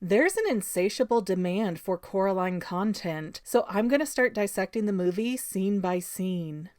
There's an insatiable demand for Coraline content, so I'm gonna start dissecting the movie scene by scene.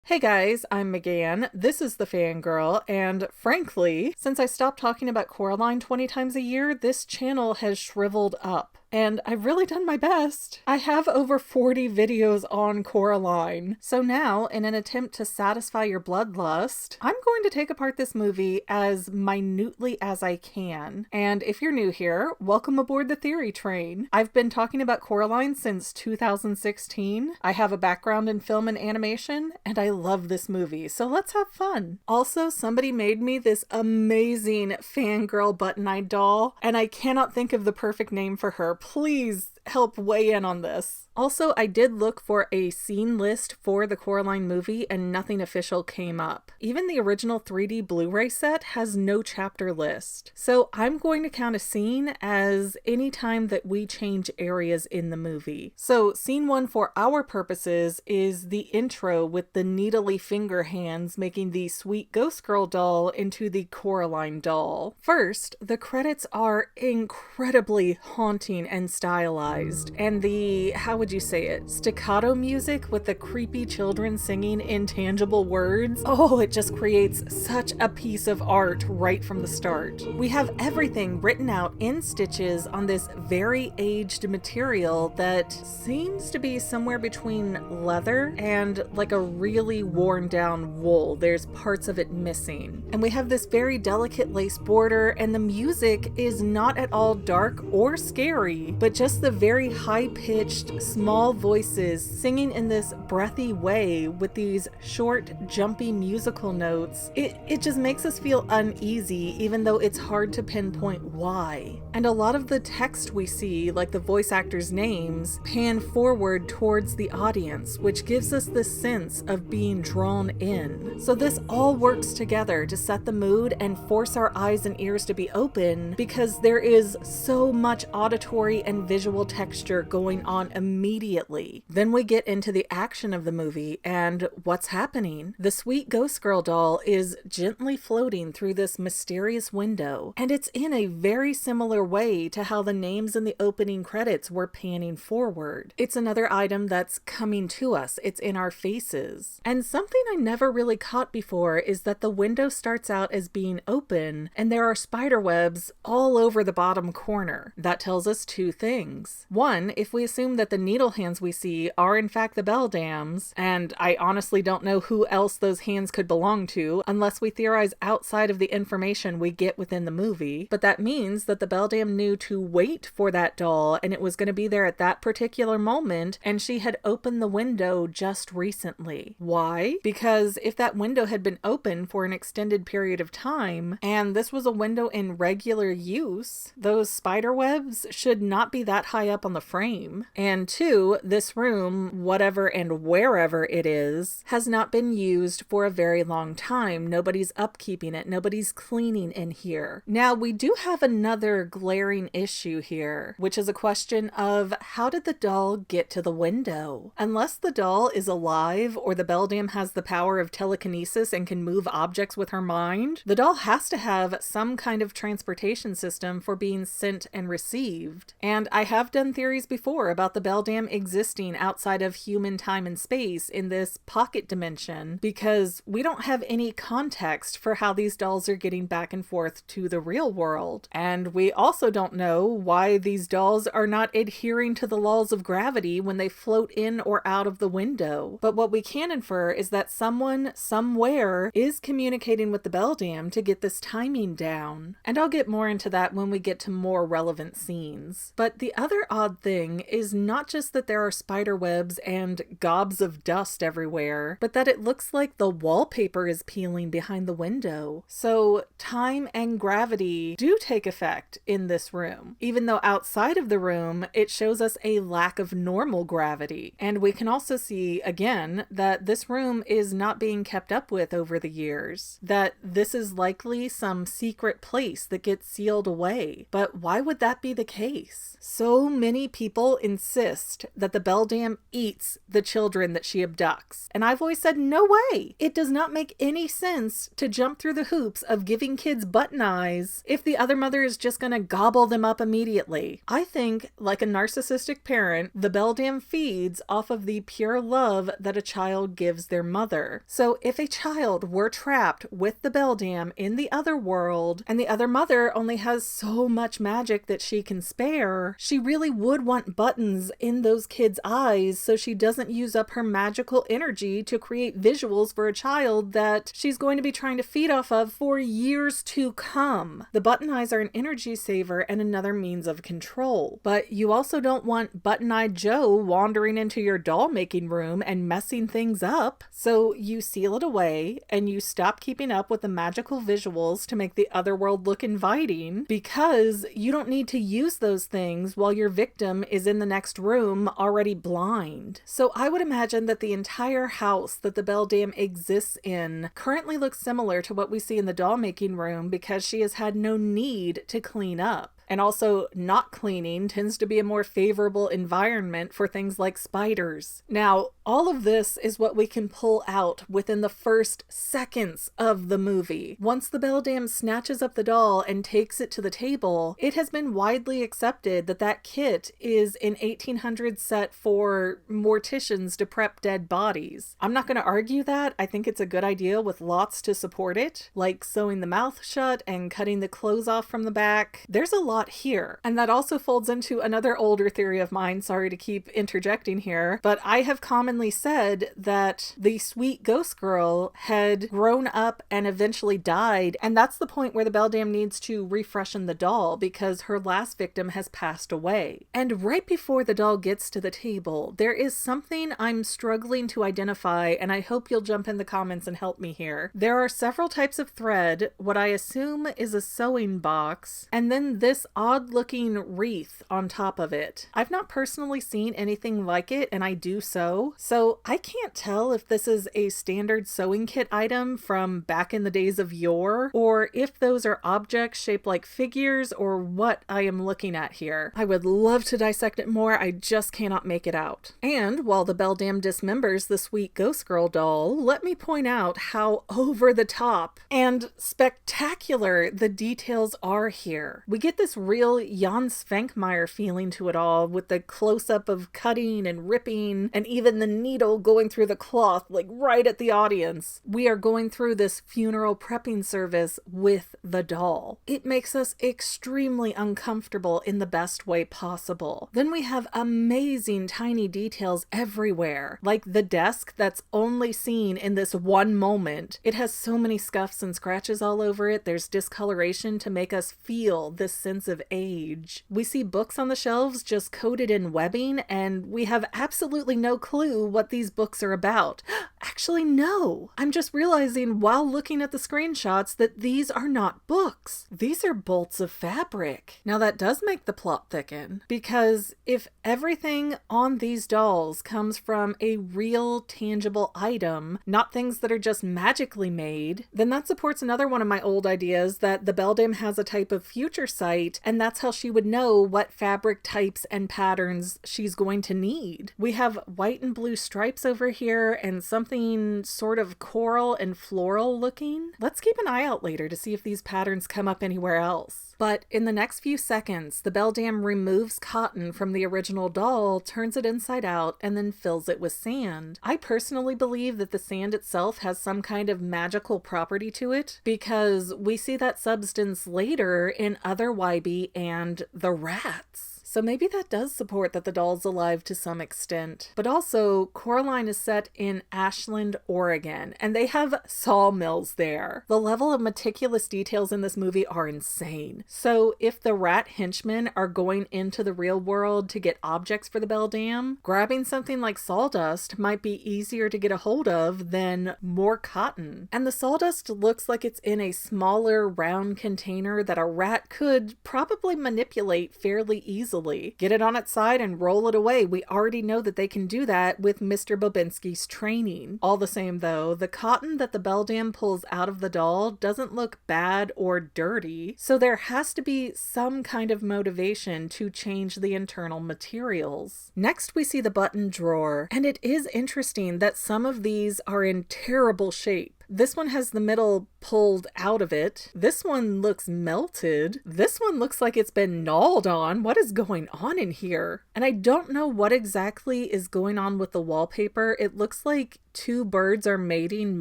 Hey guys, I'm Megan, this is the Fangirl, and frankly, since I stopped talking about Coraline 20 times a year, this channel has shriveled up. And I've really done my best. I have over 40 videos on Coraline. So now, in an attempt to satisfy your bloodlust, I'm going to take apart this movie as minutely as I can. And if you're new here, welcome aboard the theory train. I've been talking about Coraline since 2016. I have a background in film and animation, and I love this movie, so let's have fun. Also, somebody made me this amazing fangirl button-eyed doll, and I cannot think of the perfect name for her. Please help weigh in on this. Also, I did look for a scene list for the Coraline movie and nothing official came up. Even the original 3D Blu-ray set has no chapter list. So I'm going to count a scene as any time that we change areas in the movie. So scene 1 for our purposes is the intro with the needly finger hands making the sweet ghost girl doll into the Coraline doll. First, the credits are incredibly haunting and stylized, and the, how would you say it, staccato music with the creepy children singing intangible words. Oh, it just creates such a piece of art right from the start. We have everything written out in stitches on this very aged material that seems to be somewhere between leather and like a really worn down wool. There's parts of it missing. And we have this very delicate lace border, and the music is not at all dark or scary, but just the very high-pitched, small voices singing in this breathy way with these short, jumpy musical notes. It just makes us feel uneasy, even though it's hard to pinpoint why. And a lot of the text we see, like the voice actors' names, pan forward towards the audience, which gives us this sense of being drawn in. So this all works together to set the mood and force our eyes and ears to be open, because there is so much auditory and visual texture going on immediately. Then we get into the action of the movie, and what's happening? The sweet ghost girl doll is gently floating through this mysterious window, and it's in a very similar way to how the names in the opening credits were panning forward. It's another item that's coming to us. It's in our faces. And something I never really caught before is that the window starts out as being open, and there are spider webs all over the bottom corner. That tells us two things. One, if we assume that the needle hands we see are in fact the Beldams, and I honestly don't know who else those hands could belong to unless we theorize outside of the information we get within the movie, but that means that the Beldam knew to wait for that doll and it was going to be there at that particular moment, and she had opened the window just recently. Why? Because if that window had been open for an extended period of time, and this was a window in regular use, those spider webs should not be that high up on the frame. And two, this room, whatever and wherever it is, has not been used for a very long time. Nobody's upkeeping it. Nobody's cleaning in here. Now, we do have another glaring issue here, which is a question of how did the doll get to the window? Unless the doll is alive or the Beldam has the power of telekinesis and can move objects with her mind, the doll has to have some kind of transportation system for being sent and received. And I have done theories before about the Beldam existing outside of human time and space in this pocket dimension, because we don't have any context for how these dolls are getting back and forth to the real world. And we also don't know why these dolls are not adhering to the laws of gravity when they float in or out of the window. But what we can infer is that someone, somewhere, is communicating with the Beldam to get this timing down. And I'll get more into that when we get to more relevant scenes. But the other odd thing is not just that there are spider webs and gobs of dust everywhere, but that it looks like the wallpaper is peeling behind the window. So time and gravity do take effect in this room, even though outside of the room it shows us a lack of normal gravity. And we can also see, again, that this room is not being kept up with over the years, that this is likely some secret place that gets sealed away. But why would that be the case? So many people insist that the Beldam eats the children that she abducts. And I've always said, no way. It does not make any sense to jump through the hoops of giving kids button eyes if the other mother is just going to gobble them up immediately. I think, like a narcissistic parent, the Beldam feeds off of the pure love that a child gives their mother. So if a child were trapped with the Beldam in the other world, and the other mother only has so much magic that she can spare, she really would want buttons in those kids' eyes so she doesn't use up her magical energy to create visuals for a child that she's going to be trying to feed off of for years to come. The button eyes are an energy saver and another means of control. But you also don't want button-eyed Joe wandering into your doll making room and messing things up. So you seal it away and you stop keeping up with the magical visuals to make the other world look inviting, because you don't need to use those things while your victim is in the next room already blind. So I would imagine that the entire house that the Beldam exists in currently looks similar to what we see in the doll making room because she has had no need to clean up. And also, not cleaning tends to be a more favorable environment for things like spiders. Now, all of this is what we can pull out within the first seconds of the movie. Once the Beldam snatches up the doll and takes it to the table, it has been widely accepted that that kit is an 1800s set for morticians to prep dead bodies. I'm not going to argue that. I think it's a good idea with lots to support it, like sewing the mouth shut and cutting the clothes off from the back. There's a lot here. And that also folds into another older theory of mine, sorry to keep interjecting here, but I have commonly said that the sweet ghost girl had grown up and eventually died, and that's the point where the Beldam needs to refreshen the doll because her last victim has passed away. And right before the doll gets to the table, there is something I'm struggling to identify, and I hope you'll jump in the comments and help me here. There are several types of thread, what I assume is a sewing box, and then this odd-looking wreath on top of it. I've not personally seen anything like it, and I do sew, so I can't tell if this is a standard sewing kit item from back in the days of yore, or if those are objects shaped like figures, or what I am looking at here. I would love to dissect it more, I just cannot make it out. And while the Beldam dismembers the sweet ghost girl doll, let me point out how over the top and spectacular the details are here. We get this real Jan Svankmajer feeling to it all, with the close-up of cutting and ripping, and even the needle going through the cloth, like right at the audience. We are going through this funeral prepping service with the doll. It makes us extremely uncomfortable in the best way possible. Then we have amazing tiny details everywhere, like the desk that's only seen in this one moment. It has so many scuffs and scratches all over it. There's discoloration to make us feel this sense of age. We see books on the shelves just coated in webbing, and we have absolutely no clue what these books are about. Actually, no. I'm just realizing while looking at the screenshots that these are not books. These are bolts of fabric. Now that does make the plot thicken, because if everything on these dolls comes from a real tangible item, not things that are just magically made, then that supports another one of my old ideas that the Beldam has a type of future sight, and that's how she would know what fabric types and patterns she's going to need. We have white and blue stripes over here and something sort of coral and floral looking. Let's keep an eye out later to see if these patterns come up anywhere else. But in the next few seconds, the Beldam removes cotton from the original doll, turns it inside out, and then fills it with sand. I personally believe that the sand itself has some kind of magical property to it, because we see that substance later in other Wybie and the rats. So maybe that does support that the doll's alive to some extent. But also, Coraline is set in Ashland, Oregon, and they have sawmills there. The level of meticulous details in this movie are insane. So if the rat henchmen are going into the real world to get objects for the Beldam, grabbing something like sawdust might be easier to get a hold of than more cotton. And the sawdust looks like it's in a smaller round container that a rat could probably manipulate fairly easily. easily. Get it on its side and roll it away. We already know that they can do that with Mr. Bobinski's training. All the same though, the cotton that the Beldam pulls out of the doll doesn't look bad or dirty, so there has to be some kind of motivation to change the internal materials. Next we see the button drawer, and it is interesting that some of these are in terrible shape. This one has the middle pulled out of it. This one looks melted. This one looks like it's been gnawed on. What is going on in here? And I don't know what exactly is going on with the wallpaper. It looks like two birds are mating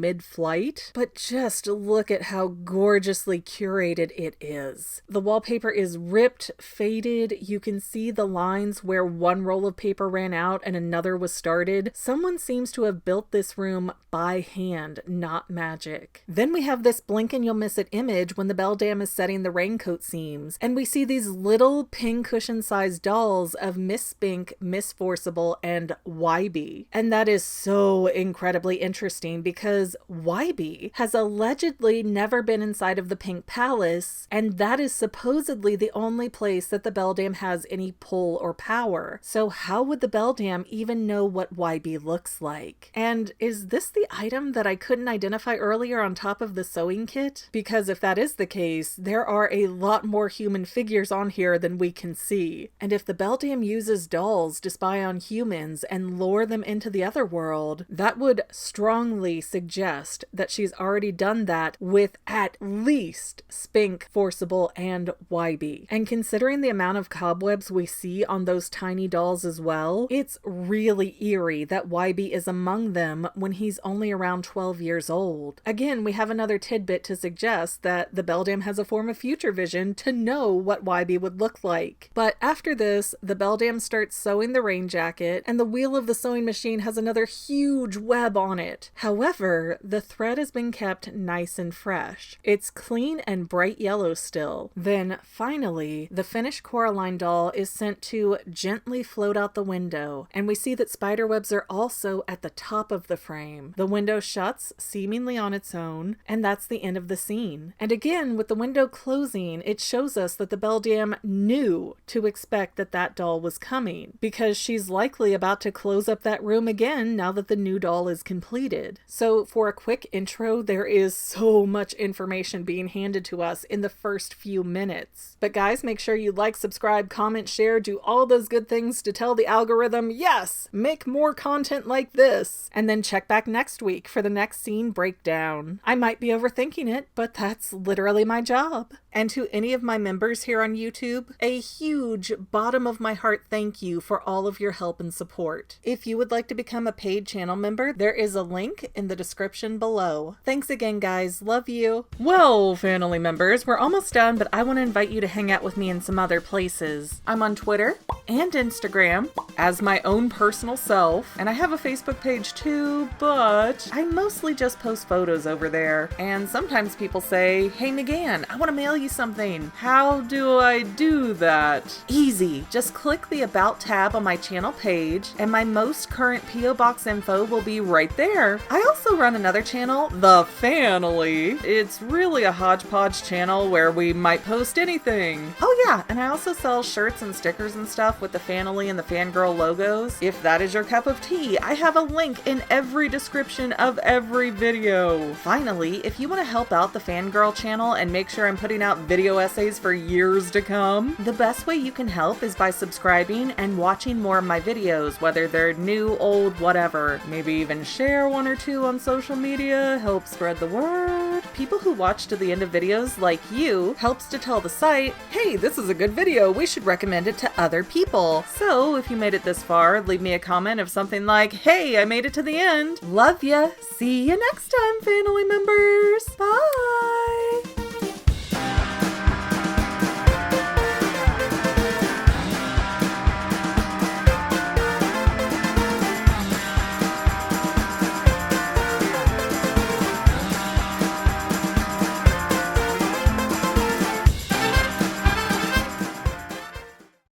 mid-flight, but just look at how gorgeously curated it is. The wallpaper is ripped, faded. You can see the lines where one roll of paper ran out and another was started. Someone seems to have built this room by hand, not magic. Then we have this blink and you'll miss it image when the Beldam is setting the raincoat seams, and we see these little pincushion sized dolls of Miss Spink, Miss Forcible, and Wybie. And that is so incredibly interesting because Wybie has allegedly never been inside of the Pink Palace, and that is supposedly the only place that the Beldam has any pull or power. So how would the Beldam even know what Wybie looks like? And is this the item that I couldn't identify earlier on top of the sewing kit? Because if that is the case, there are a lot more human figures on here than we can see. And if the Beldam uses dolls to spy on humans and lure them into the other world, that would strongly suggest that she's already done that with at least Spink, Forcible, and Wybie. And considering the amount of cobwebs we see on those tiny dolls as well, it's really eerie that Wybie is among them when he's only around 12 years old. Again, we have another tidbit to suggest that the Beldam has a form of future vision to know what Wybie would look like. But after this, the Beldam starts sewing the rain jacket, and the wheel of the sewing machine has another huge web on it. However, the thread has been kept nice and fresh. It's clean and bright yellow still. Then, finally, the finished Coraline doll is sent to gently float out the window, and we see that spiderwebs are also at the top of the frame. The window shuts, seemingly on its own, and that's the end of the scene. And again, with the window closing, it shows us that the Beldam knew to expect that that doll was coming, because she's likely about to close up that room again now that the new doll is completed. So for a quick intro, there is so much information being handed to us in the first few minutes. But guys, make sure you like, subscribe, comment, share, do all those good things to tell the algorithm, yes, make more content like this. And then check back next week for the next scene breakdown. I might be overthinking it, but that's literally my job. And to any of my members here on YouTube, a huge bottom of my heart thank you for all of your help and support. If you would like to become a paid channel member, there is a link in the description below. Thanks again, guys. Love you. Well, family members, we're almost done, but I want to invite you to hang out with me in some other places. I'm on Twitter and Instagram as my own personal self, and I have a Facebook page too, but I mostly just post photos over there. And sometimes people say, hey McGann, I want to mail you something. How do I do that? Easy. Just click the About tab on my channel page, and my most current P.O. Box info will be right there. I also run another channel, The Family. It's really a hodgepodge channel where we might post anything. Oh yeah, and I also sell shirts and stickers and stuff with the Family and the Fangirl logos. If that is your cup of tea, I have a link in every description of every video. Finally, if you want to help out the Fangirl channel and make sure I'm putting out video essays for years to come, the best way you can help is by subscribing and watching more of my videos, whether they're new, old, whatever. Maybe even share one or two on social media, help spread the word. People who watch to the end of videos like you helps to tell the site, hey, this is a good video, we should recommend it to other people. So if you made it this far, leave me a comment of something like, hey, I made it to the end. Love ya. See you next time, family members. Bye.